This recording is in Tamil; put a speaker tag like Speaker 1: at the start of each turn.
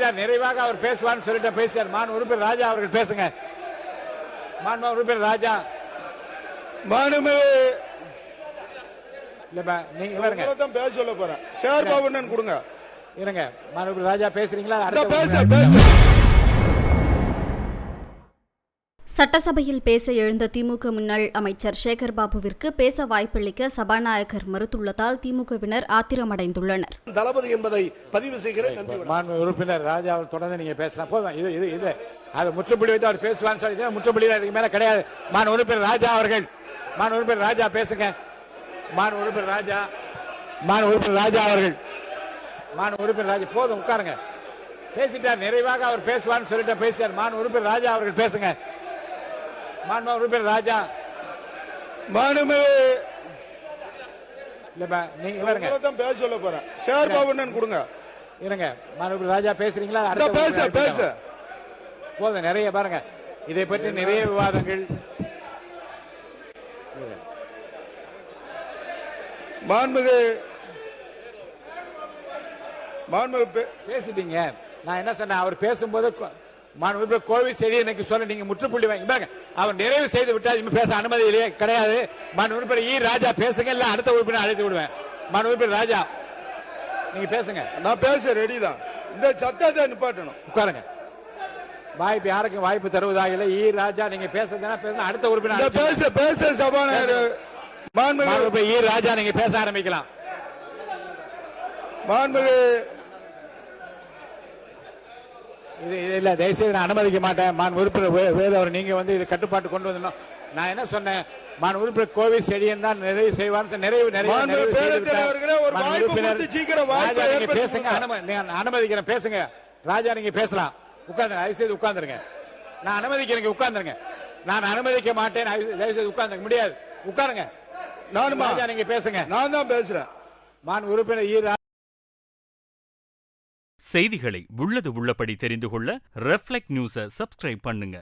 Speaker 1: பேசிட்டார், நிறைவாக அவர் பேசுவார்னு சொல்லிட்டு பேசியார். மாண்பு உறுப்பினர் ராஜா அவர்கள் பேசுங்க. மாண்பு உறுப்பினர் ராஜா. இல்லப்பா, நீங்க பாருங்க,
Speaker 2: பேச சொல்ல போறேன். சேர் பாபுன்னு கொடுங்க.
Speaker 1: இருங்க, மாண்பு ராஜா பேசுறீங்களா?
Speaker 3: சட்டசபையில் பேச எழுந்த திமுக முன்னாள் அமைச்சர் சேகர் பாபுவிற்கு பேச வாய்ப்பளிக்க சபாநாயகர் மறுத்துள்ளதால் திமுகவினர் ஆத்திரமடைந்துள்ளனர்.
Speaker 4: தளபதி என்பதை பதிவு செய்கிறேன்.
Speaker 1: மாண்பு உறுப்பினர் ராஜா அவர் தொடர்ந்து நீங்க பேசலாம். போதும், இது அது முற்றுப்புள்ளி வைத்து அவர் பேசுவான்னு சொல்லி முற்றுப்புள்ளி இதுக்கு மேல கிடையாது. மாண்பு உறுப்பினர் ராஜா அவர்கள், மாண்பு உறுப்பினர் ராஜா பேசுங்க. மாண்பு உறுப்பினர் ராஜா, மாண்பு உறுப்பினர் ராஜா அவர்கள், மாண்பு உறுப்பினர் ராஜா போதும், உட்காருங்க. பேசிட்டார், நிறைவாக அவர் பேசுவார்னு சொல்லிட்டு பேசியார். மாண்பு உறுப்பினர் ராஜா அவர்கள் பேசுங்க. மாண்பு உறுப்பினர் ராஜா. இல்லப்பா, நீங்க பாருங்க,
Speaker 2: பேச சொல்ல போறேன். சேர் பாபுன்னு கொடுங்க.
Speaker 1: இருங்க, மாண்பு ராஜா பேசுறீங்களா?
Speaker 2: பேச
Speaker 1: போதும், நிறைய பாருங்க, இதை பற்றி நிறைய விவாதங்கள். பேசிட்டீங்க. நான் என்ன சொன்னேன், அவர் பேசும்போது கோவில் செடி எனக்கு சொல்ல நீங்க முற்றுப்புள்ளி வாங்கி அவர் நிறைவு செய்து விட்டால் பேச அனுமதி இல்லையே, கிடையாது. மாண்பு உறுப்பினர் ஈ ராஜா பேசுங்க, இல்ல அடுத்த உறுப்பினர் அழைத்து விடுவேன். மாண்பு உறுப்பினர் ராஜா நீங்க பேசுங்க.
Speaker 2: நான் பேச ரெடி தான். இந்த சத்தத்தை நிப்பாட்டணும்.
Speaker 1: உட்காருங்க. வாய்ப்பு யாருக்கும் வாய்ப்பு தருவதாக இல்லை. ஈ ராஜா நீங்க பேசுறதுனா பேச, அடுத்த உறுப்பினர்
Speaker 2: பேச சபாநாயகர்
Speaker 1: ஈ ராஜா நீங்க பேச ஆரம்பிக்கலாம். இது இல்ல, தயவுசெய்து நான் அனுமதிக்க மாட்டேன். மான் உறுப்பினர் வேதவர் நீங்க இது கட்டுப்பாட்டு கொண்டு வரணும். நான் என்ன சொன்னேன், மான் உறுப்பினர் கோவில் ஸ்டேடியம் தான் நிறைவு செய்வார். நிறைவு பேசுங்க, அனுமதிக்கிறேன், பேசுங்க. ராஜா நீங்க பேசலாம். உட்கார்ந்து தயவுசெய்து உட்கார்ந்துருங்க. நான் அனுமதிக்கிறேன், உட்கார்ந்துருங்க. நான் அனுமதிக்க மாட்டேன், தயவுசெய்து உட்கார்ந்து முடியாது. உட்காருங்க. ராஜா நீங்க பேசுங்க.
Speaker 2: நான் தான் பேசுறேன்.
Speaker 1: மான் உறுப்பினர் ஈ
Speaker 5: செய்திகளை உள்ளது உள்ளபடி தெரிந்து கொள்ள ரெஃப்ளெக்ட் நியூஸை சப்ஸ்கிரைப் பண்ணுங்க.